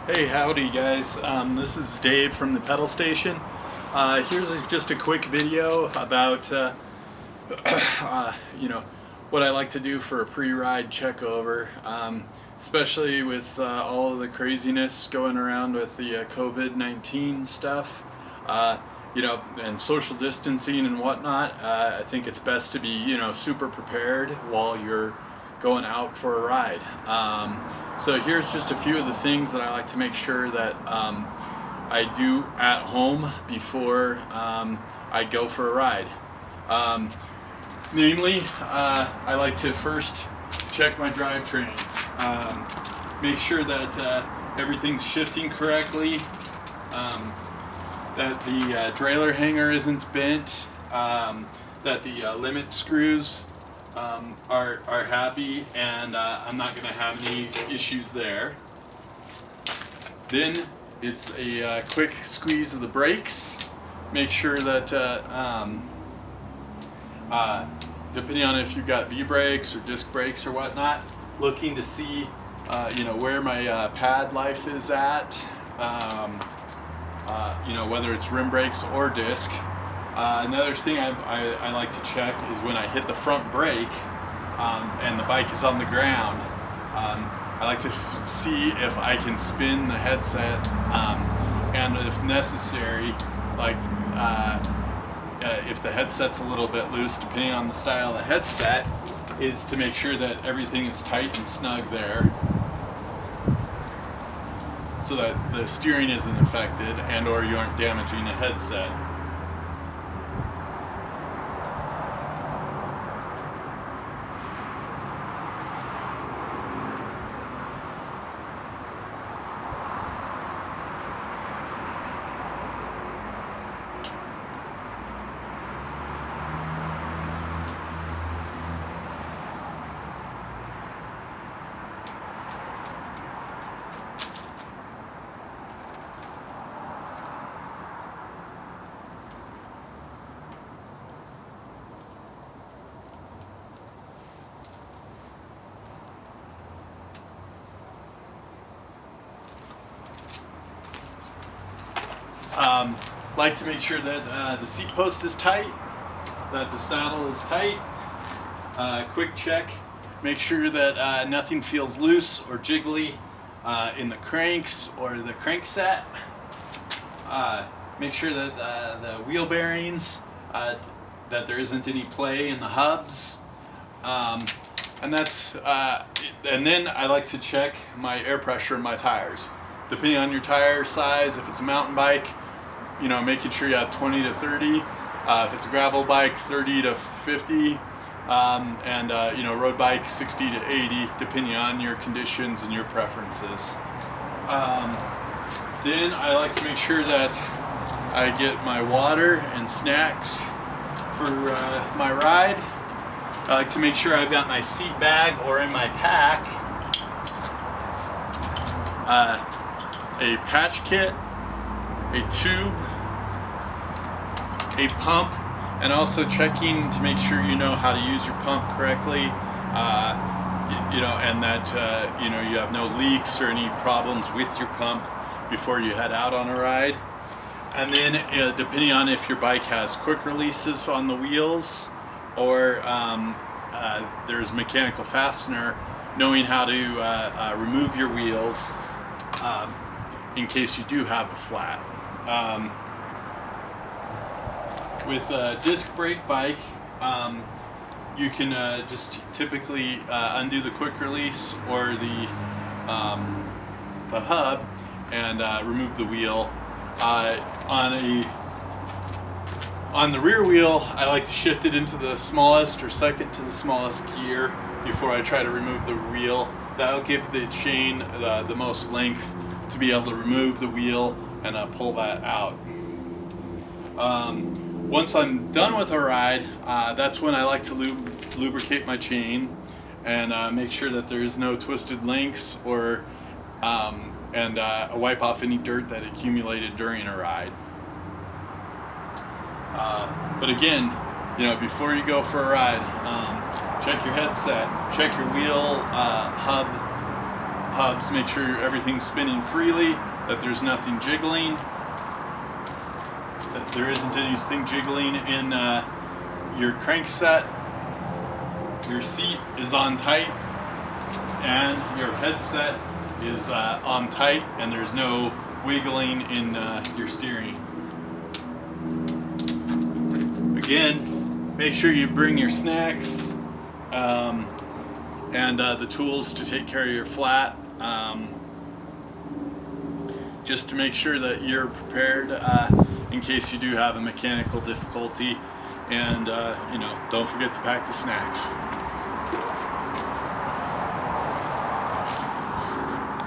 Hey, howdy guys. This is Dave from the pedal station. Here's just a quick video about what I like to do for a pre-ride checkover, especially with all of the craziness going around with the COVID-19 stuff, and social distancing and whatnot. I think it's best to be super prepared while you're going out for a ride. So here's just a few of the things that I like to make sure that I do at home before I go for a ride. Namely, I like to first check my drivetrain, make sure that everything's shifting correctly, that the derailleur hanger isn't bent, that the limit screws are happy, and I'm not going to have any issues there. Then it's a quick squeeze of the brakes. Make sure that depending on if you've got V-brakes or disc brakes or whatnot, looking to see where my pad life is at, whether it's rim brakes or disc. Another thing I like to check is when I hit the front brake and the bike is on the ground. I like to see if I can spin the headset, and if necessary, like if the headset's a little bit loose, depending on the style of the headset, is to make sure that everything is tight and snug there, so that the steering isn't affected and or you aren't damaging the headset. Like to make sure that the seat post is tight, that the saddle is tight. Quick check, make sure that nothing feels loose or jiggly in the cranks or the crankset. Make sure that the wheel bearings, that there isn't any play in the hubs. And then I like to check my air pressure in my tires. Depending on your tire size, if it's a mountain bike, making sure you have 20 to 30. If it's a gravel bike, 30 to 50. And road bike, 60 to 80, depending on your conditions and your preferences. Then I like to make sure that I get my water and snacks for my ride. I like to make sure I've got my seat bag or in my pack a patch kit, a tube, a pump, and also checking to make sure you know how to use your pump correctly, and that you have no leaks or any problems with your pump before you head out on a ride. And then depending on if your bike has quick releases on the wheels or there's mechanical fastener, knowing how to remove your wheels in case you do have a flat. With a disc brake bike, you can just typically undo the quick release or the hub and remove the wheel. On the rear wheel, I like to shift it into the smallest or second to the smallest gear before I try to remove the wheel. That'll give the chain the most length to be able to remove the wheel and pull that out. Once I'm done with a ride, that's when I like to lubricate my chain and make sure that there's no twisted links or and wipe off any dirt that accumulated during a ride. But again, before you go for a ride, check your headset, check your wheel hub hubs, make sure everything's spinning freely, that there's nothing jiggling, that there isn't anything jiggling in your crankset. Your seat is on tight and your headset is on tight, and there's no wiggling in your steering. Again, make sure you bring your snacks and the tools to take care of your flat, just to make sure that you're prepared in case you do have a mechanical difficulty. And don't forget to pack the snacks.